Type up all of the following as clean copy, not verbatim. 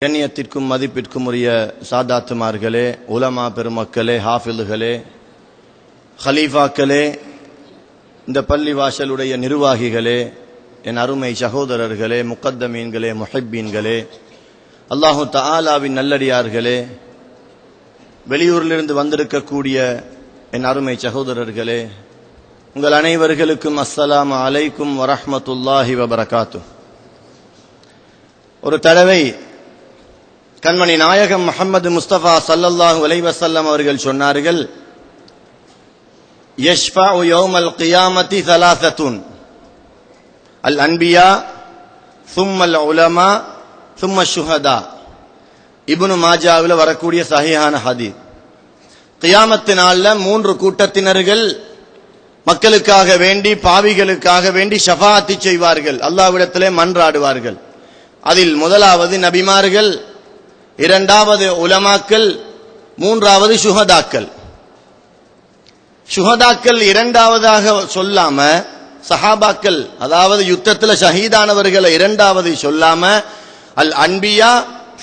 கண்ணியத்திற்கும் மதிப்பிற்கும் உரிய சாதாத்துமார்களே, உலமா பெருமக்களே, ஹாஃபில்களே, ஹலீஃபாக்களே, இந்த பள்ளி வாசலுடைய நிர்வாகிகளே, என் அருமை சகோதரர்களே, முகத்தமீன்களே, முஹிப்பீன்களே, அல்லாஹு தஆலாவின் நல்லடியார்களே, வெளியூரிலிருந்து வந்திருக்கக்கூடிய என் அருமை சகோதரர்களே, உங்கள் அனைவர்களுக்கும் அஸ்ஸலாமு அலைக்கும் வரஹ்மத்துல்லாஹி வபரகாத்துஹ். ஒரு தடவை கண்மணி நாயகம் முஹம்மது முஸ்தபா ஸல்லல்லாஹு அலைஹி வஸல்லம் அவர்கள் சொன்னார்கள், யஷ்ஃபஉ யௌமல் கியாமத்தி ஸலாஸத்துன் அல் அன்பியா சும்மல் உலமா சும்ம ஷுஹதா. இப்னு மாஜாவில் வரக்கூடிய சஹீஹான ஹதீஸ். கியாமத்து நாள்ல 3 கூட்டத்தினர்கள் மக்களுக்காக வேண்டி, பாவிகளுக்காக வேண்டி ஷஃபாஅத் செய்வார்கள், அல்லாஹ்விடத்திலே மன்றாடுவார்கள். அதில் முதலாவது நபிமார்கள், இரண்டாவது உலமாக்கள், மூன்றாவது ஷுஹதாக்கள். ஷுஹதாக்கள் இரண்டாவதாக சொல்லாம, சஹாபாக்கள் அதாவது யுத்தத்தில் ஷஹீதானவர்களை இரண்டாவது சொல்லாம, அல் அன்பியா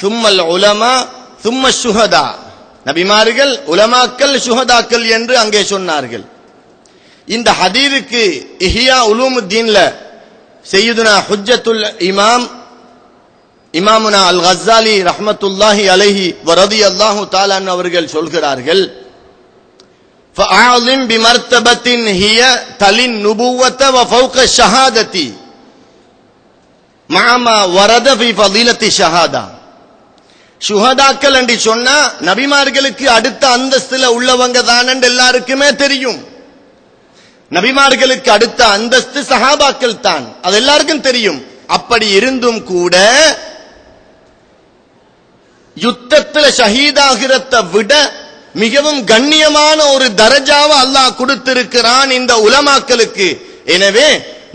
சும்மல் உலமா சும்ம ஷுஹதா, நபிமார்கள், உலமாக்கள், ஷுஹதாக்கள் என்று அங்கே சொன்னார்கள். இந்த ஹதீஸுக்கு இஹ்யா உலூமுத்தீன்ல சய்யிதுனா ஹுஜ்ஜத்துல் இமாமுனா அல் கஸ்ஸாலி ரஹ்மத்துல்லாஹி அலைஹி வ ரலியல்லாஹு தஆலா அவர்கள் சொல்கிறார்கள், ஃபஅலிம் பிமர்தபத்தின் ஹிய தலின் நுபுவத வ ஃபௌக ஷஹாததி மஅமா வரத ஃபி ஃபதீலத்தி ஷஹாதா. ஷுஹதாக்கள் என்று சொன்னா நபிமார்களுக்கு அடுத்த அந்தஸ்துல உள்ளவங்க தான் என்று எல்லாருக்குமே தெரியும். நபிமார்களுக்கு அடுத்த அந்தஸ்து சஹாபாக்கள் தான், அது எல்லாருக்கும் தெரியும். அப்படி இருந்தும் கூட யுத்தத்தில் ஷஹீதாகிறதை விட மிகவும் கண்ணியமான ஒரு தரஜாவை அல்லாஹ் கொடுத்திருக்கிறான் இந்த உலமாக்களுக்கு. எனவே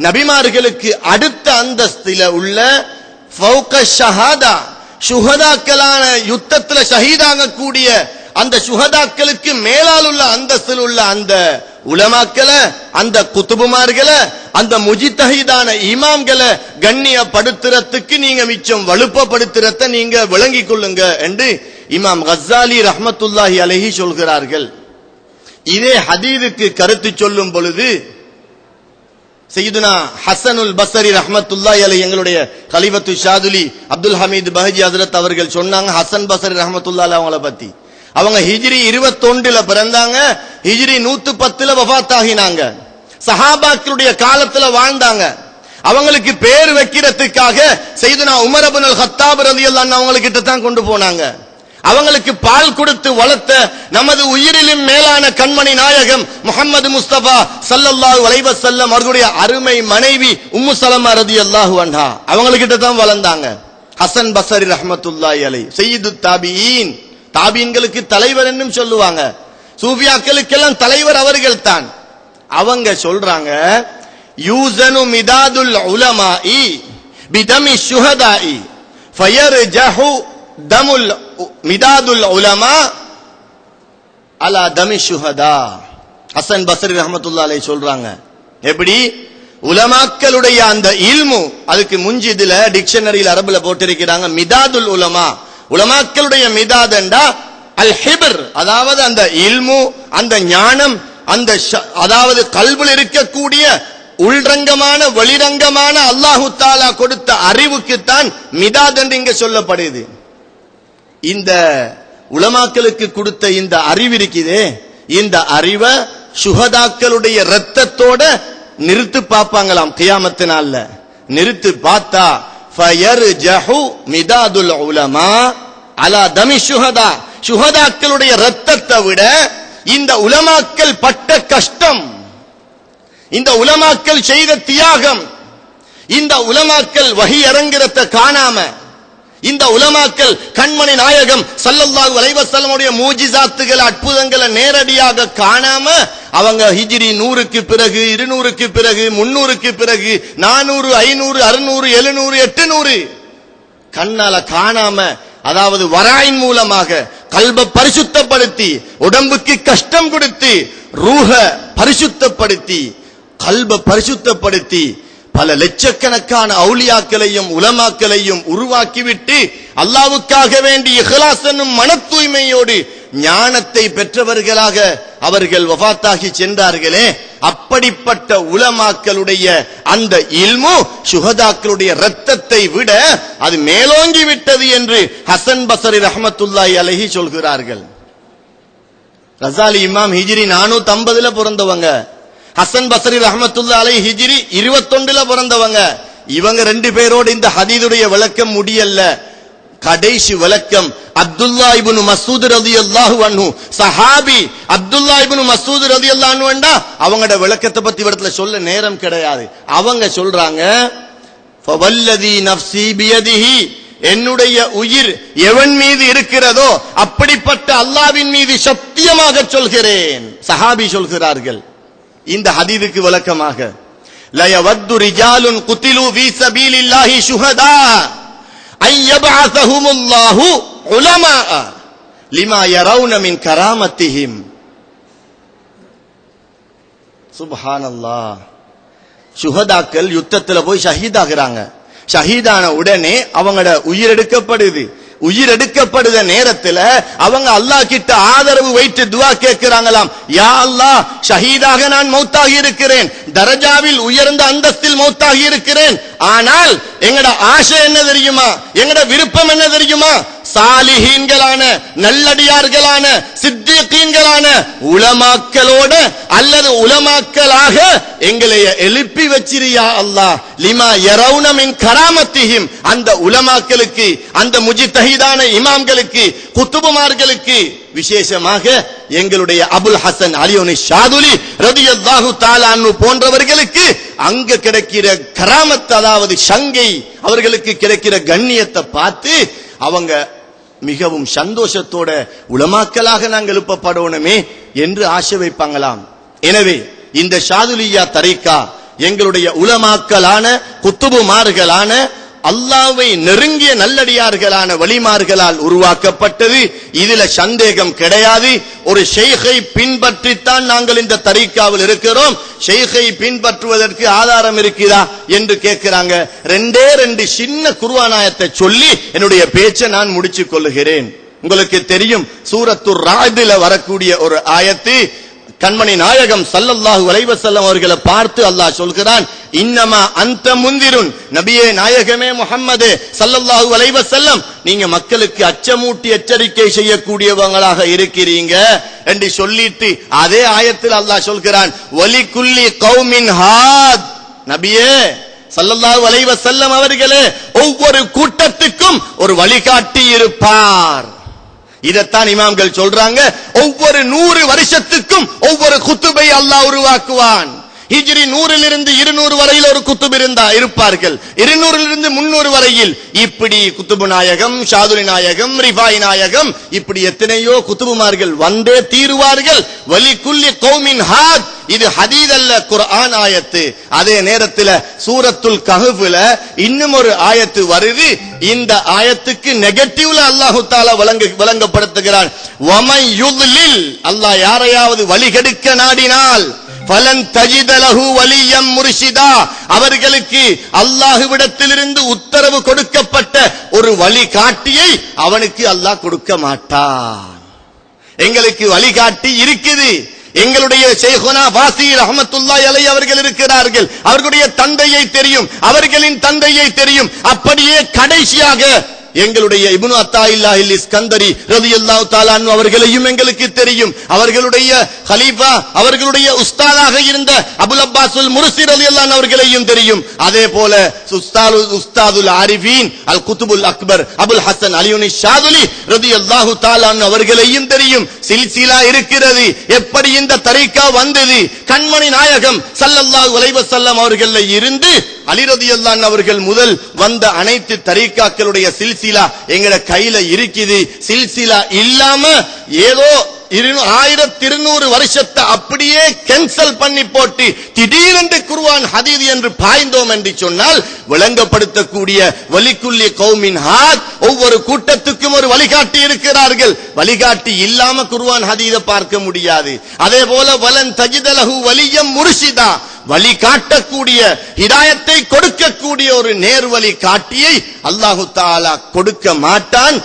நபிமார்களுக்கு அடுத்த அந்தஸ்தில உள்ள ஃபௌக ஷஹாதா, ஷுஹதாக்களான யுத்தத்தில் ஷஹீதாகக்கூடிய அந்த ஷுஹதாக்களுக்கு மேலால் உள்ள அந்தஸ்தில் உள்ள அந்த உலமாக்களை, அந்த குத்துபுமார்களை, அந்த முஜித்தஹிதான இமாம்களை கண்ணியப்படுத்துறதுக்கு நீங்க மிச்சம் வலுப்பப்படுத்துறத நீங்க விளங்கிக் கொள்ளுங்க என்று இமாம் கஸ்ஸாலி ரஹ்மத்துல்லாஹி அலைஹி சொல்கிறார்கள். இதே ஹதீஸுக்கு கருத்து சொல்லும் பொழுது சையதுனா ஹசனுல் பஸ்ரி ரஹ்மத்துல்லாஹி அலைஹி, எங்களுடைய கலிஃபத்து ஷாதுலி அப்துல் ஹமீத் பஹஜி ஹஜ்ரத் அவர்கள் சொன்னாங்க ஹசன் பஸ்ரி ரஹ்மத்துல்லாஹி அலைஹி அவங்கள பத்தி, அவங்க ஹிஜ்ரி 21 பிறந்தாங்க, ஹிஜ்ரி 110 வஃபாத் ஆகினாங்க. சஹாபாக்களுடைய காலத்துல வாழ்ந்தாங்க. அவங்களுக்கு பேர் வைக்கிறதுக்காக சையதுனா உமர் இப்னுல் கத்தாப் ரலியல்லாஹு அன்ஹு அவங்க கிட்ட தான் கொண்டு போனாங்க. அவங்களுக்கு பால் கொடுத்து வளர்த்த நமது உயிரிலும் மேலான கண்மணி நாயகம் முஹம்மது முஸ்தபா ஸல்லல்லாஹு அலைஹி வஸல்லம் அவர்களுடைய அருமை மனைவி உம்மு சலமா ரலியல்லாஹு அன்ஹா அவங்க கிட்ட தான் வளர்ந்தாங்க. ஹசன் பஸ்ரி ரஹ்மத்துல்லாஹி அலைஹி சய்யிது தாபீன், தாபீன்களுக்கு தலைவர் என்றும் சொல்லுவாங்க, சூஃபியாக்களுக்கெல்லாம் தலைவர் அவர்கள் தான். அவங்க சொல்றாங்க, யூஸனு மிதாதுல் உலமாஇ பிதமி ஷுஹதாஇ ஃபயர்ஜஹு தமுல் மிதாதுல் உலமா அலா தமி ஷுஹதா. ஹசன் பஸ்ரி ரஹ்மத்துல்லாஹி அலைஹி சொல்றாங்க, எப்படி உலமாக்களுடைய அந்த இல்மு, அதுக்கு முஞ்சி இதுல டிக்ஷனரியில் அரபுல போட்டிருக்கிறாங்க மிதாதுல் உலமா, உலமாக்களுடைய மிதாத் என்றா அல் ஹிப்ர், அதாவது அந்த இல்மு, அந்த ஞானம், அந்த அதாவது கல்வில இருக்கக்கூடிய உள்ரங்கமான வெளிரங்கமான அல்லாஹு தஆலா கொடுத்த அறிவுக்குத்தான் மிதாத் என்று இங்க சொல்லப்படுது. இந்த உலமாக்களுக்கு கொடுத்த இந்த அறிவு இருக்குதே, இந்த அறிவை ஷுஹதாக்களுடைய ரத்தத்தோட நிறுத்து பார்ப்பாங்களாம் கியாமத்து நாள்ல. நிறுத்து பார்த்தா ஃபயர்ஜஹு மிதாதுல் உலமா அலா தமி ஷுஹதா, ஷுஹதாக்களுடைய ரத்தத்தை விட இந்த உலமாக்கள் பட்ட கஷ்டம், இந்த உலமாக்கள் செய்த தியாகம், இந்த உலமாக்கள் வஹி இறங்குறத காணாம, இந்த உலமாக்கள் கண்மணி நாயகம் ஸல்லல்லாஹு அலைஹி வஸல்லம் உடைய மூஜிசாத்துகள், அற்புதங்களை நேரடியாக காணாம அவங்க ஹிஜ்ரி 100க்கு பிறகு, 200க்கு பிறகு, 300க்கு பிறகு, 400, 500, 600, 700, 800 கண்ணால காணாம, அதாவது வராயின் மூலமாக கல்ப பரிசுத்தப்படுத்தி, உடம்புக்கு கஷ்டம் கொடுத்து, ரூஹ பரிசுத்தப்படுத்தி, கல்ப பரிசுத்தப்படுத்தி பல லட்சக்கணக்கான அவுலியாக்களையும் உலமாக்களையும் உருவாக்கிவிட்டு அல்லாஹ்வுக்காக வேண்டி இஹ்லாஸ் என்னும் மன தூய்மையோடு ஞானத்தை பெற்றவர்களாக அவர்கள் வஃபாத்தாகி சென்றார்களே, அப்படிப்பட்ட உலமாக்களுடைய அந்த இல்மு சுஹதாக்களுடைய இரத்தத்தை விட அது மேலோங்கி விட்டது என்று ஹசன் பஸ்ரி ரஹ்மத்துல்லாஹி அலைஹி சொல்கிறார்கள். ரஸாலி இமாம் ஹிஜ்ரி 450ல பிறந்தவங்க, ஹசன் பஸ்ரி ரஹ்மத்துல்லாஹி அலைஹி ஹிஜ்ரி 21ல பிறந்தவங்க. இவங்க ரெண்டு பேரோடு இந்த ஹதீதுடைய விளக்கம் முடியல. கடைசி விளக்கம் அப்துல்லா இப்னு மஸ்ஊத் ரலியல்லாஹு அன்ஹு, சஹாபி அப்துல்லா இப்னு மஸ்ஊத் ரலியல்லாஹு அன்ஹு, அவங்களோட விளக்கத்தை பத்தி இடத்துல சொல்ல நேரம் கிடையாது. அவங்க சொல்றாங்க, ஃபவல்லதி நஃப்ஸி பியதிஹி, என்னுடைய உயிர் எவன் மீது இருக்கிறதோ அப்படிப்பட்ட அல்லாஹ்வின் மீது சத்தியமாக சொல்கிறேன். சஹாபி சொல்கிறார்கள். இந்த ஹதீதுக்கு விளக்கமாக, லா யவது ரிஜாலுன் குத்திலு ஃபீ சபீலில்லாஹி ஷுஹதா ஐ யபஅஸஹுமுல்லாஹு உலமா லிமா யரவுன மின் கராமத்திஹிம். சுப்ஹானல்லாஹ். ஷுஹதாக்கள் யுத்தத்துல போய் ஷஹீதாகிறாங்க. ஷஹீதான உடனே அவங்களோட உயிர் எடுக்கப்படுது. உயிர் எடுக்கப்படுத நேரத்துல அவங்க அல்லாஹ் கிட்ட ஆதரவு வைத்து துஆ கேட்கிறாங்களாம், யா அல்லாஹ், ஷஹீதாக நான் மௌத்தாகி இருக்கிறேன், தரஜாவில் உயர்ந்த அந்தஸ்தில் மௌத்தாகி இருக்கிறேன். ஆனால் எங்கட ஆசை என்ன தெரியுமா, எங்கட விருப்பம் என்ன தெரியுமா, சாலிஹீன்களான நல்லடியார்களான சித்தீகீன்களான உலமாக்களோட அல்லது உலமாக்களாக எங்களை எழுப்பி வச்சிரியா அல்லாஹ், லிமா யரவுன மின் கராமத்திஹிம். அந்த உலமாக்களுக்கு, அந்த முஜ்தஹிதான இமாம்களுக்கு, குத்துபுமார்களுக்கு, விசேஷமாக எங்களுடைய அபுல் ஹசன் அலியோனி ஷாதுலி ரலியல்லாஹு தஆலா அன்ஹு போன்றவர்களுக்கு அங்க கிடைக்கிற கராமத், அதாவது சங்கை, அவர்களுக்கு கிடைக்கிற கண்ணியத்தை பார்த்து அவங்க மிகவும் சந்தோஷத்தோட உலமாக்களாக நாங்கள் எழுப்பப்படணுமே என்று ஆசை வைப்பாங்களாம். எனவே இந்த ஷாதுலியா தரீகா எங்களுடைய உலமாக்களான குத்துபுமார்களான அல்லாஹ்வை நெருங்கிய நல்லடியார்களான வலிமார்களால் உருவாக்கப்பட்டது. இதுல சந்தேகம் கிடையாது. ஒரு ஷேഖை பின்பற்றித்தான் நாங்கள் இந்த தரீக்காவில் இருக்கிறோம். ஷேഖை பின்பற்றுவதற்கு ஆதாரம் இருக்குதா என்று கேட்கிறாங்க. ரெண்டே ரெண்டு சின்ன குர்ஆன் ஆயத்தை சொல்லி என்னுடைய பேச்சை நான் முடிச்சுக் கொள்ளுகிறேன். உங்களுக்கு தெரியும், சூரத்துர் ராஅத்ல வரக்கூடிய ஒரு ஆயத்து, கண்மணி நாயகம் ஸல்லல்லாஹு அலைஹி வஸல்லம் அவர்களை பார்த்து அல்லாஹ் சொல்கிறான், இன்னமா அன்த முந்திருன், நபியே நாயகமே முஹம்மதே ஸல்லல்லாஹு அலைஹி வஸல்லம், நீங்க மக்களுக்கு அச்சமூட்டி எச்சரிக்கை செய்யக்கூடியவங்களாக இருக்கிறீங்க என்று சொல்லிட்டு அதே ஆயத்தில் அல்லாஹ் சொல்கிறான், வலிகுல்லி கௌமின் ஹாத், நபியே ஸல்லல்லாஹு அலைஹி வஸல்லம் அவர்களே, ஒவ்வொரு கூட்டத்துக்கும் ஒரு வழிகாட்டி இருப்பார். இதத்தான் இமாம்கள் சொல்றாங்க, ஒவ்வொரு 100 வருஷத்துக்கும் ஒவ்வொரு குத்துபை அல்லாஹ் உருவாக்குவான். ஹிஜ்ரி 100லிருந்து 200 வரையில் ஒரு குத்துப் இருப்பார்கள், 200லிருந்து 300 வரையில் இப்படி குத்துபு நாயகம், ஷாதுலி நாயகம், ரிஃபாய் நாயகம், இப்படி எத்தனையோ குத்துபுமார்கள் வந்தே தீருவார்கள். வலிகுல்லி கௌமின் ஹாத், இது ஹதீஸ் அல்ல, குர்ஆன் ஆயத்து. அதே நேரத்தில் சூரத்துல் கஹ்ஃப்ல இன்னும் ஒரு ஆயத்து வருது. இந்த ஆயத்துக்கு நெகட்டிவ்ல அல்லாஹ் தஆலா வழங்கப்படுத்துகிறான், வமை யுத்லில், அல்லாஹ் யாரையாவது வழிகெடுக்க நாடினால், ஃபலன் தஜித லஹு வலியம் முர்ஷிதா, அவர்களுக்கு அல்லாஹ்விடத்திலிருந்து உத்தரவு கொடுக்கப்பட்ட ஒரு வழிகாட்டியை அவனுக்கு அல்லாஹ் கொடுக்க மாட்டான். எங்களுக்கு வழிகாட்டி இருக்குது. எங்களுடைய ஷேഖுனா வாசி ரஹ்மத்துல்லாஹி அலைஹி அவர்கள் இருக்கிறார்கள். அவர்களுடைய தந்தையை தெரியும், அவர்களின் தந்தையை தெரியும். அப்படியே கடைசியாக எங்களுடைய இப்னு அத்தாயில்லாஹில் இஸ்கந்தரி ரலியல்லாஹு தஆலா அன்ஹு அவர்களையும் எங்களுக்கு தெரியும். அவர்களுடைய கலீஃபா, அவர்களுடைய உஸ்தாதாக இருந்த அபுல் அப்பாஸுல் முர்சி ரலியல்லாஹு அன்ஹு அவர்களையும் தெரியும். அதே போல உஸ்தாதுல் ஆரிஃபீன் அல் குதுபுல் அக்பர் அபுல் ஹசன் அலியுனி ஷாதுலி ரலியல்லாஹு தஆலா அன்ஹு அவர்களையும் தெரியும். சில்சிலா இருக்கிறது. எப்படி இந்த தரீகா வந்தது? கண்மணி நாயகம் ஸல்லல்லாஹு அலைஹி வஸல்லம் அவர்கள்ல இருந்து அலி ரலியல்லாஹு அன்ஹு அவர்கள் முதல் வந்த அனைத்து தரீகாக்களுடைய சில்சிலா எங்கட கையில இருக்குது. சில்சிலா இல்லாம ஏதோ 1200 வருஷத்தை அப்படியே கேன்சல் பண்ணி போட்டு திடீரென்று குர்ஆன் ஹதீஸ் என்று பாய்ந்தோம் என்று சொன்னால் விளங்கப்படுத்தக்கூடிய வலிகுல்லி கௌமின் ஹாத், ஒவ்வொரு கூட்டத்துக்கும் ஒரு வழிகாட்டி இருக்கிறார்கள். வழிகாட்டி இல்லாம குர்ஆன் ஹதீஸை பார்க்க முடியாது. அதே போல வலன் தஜித லஹு வலியம் முர்ஷிதா, வழி காட்டக்கூடிய, ஹிதாயத்தை கொடுக்கக்கூடிய ஒரு நேர்வழி காட்டியை அல்லாஹு தஆலா கொடுக்க மாட்டான்.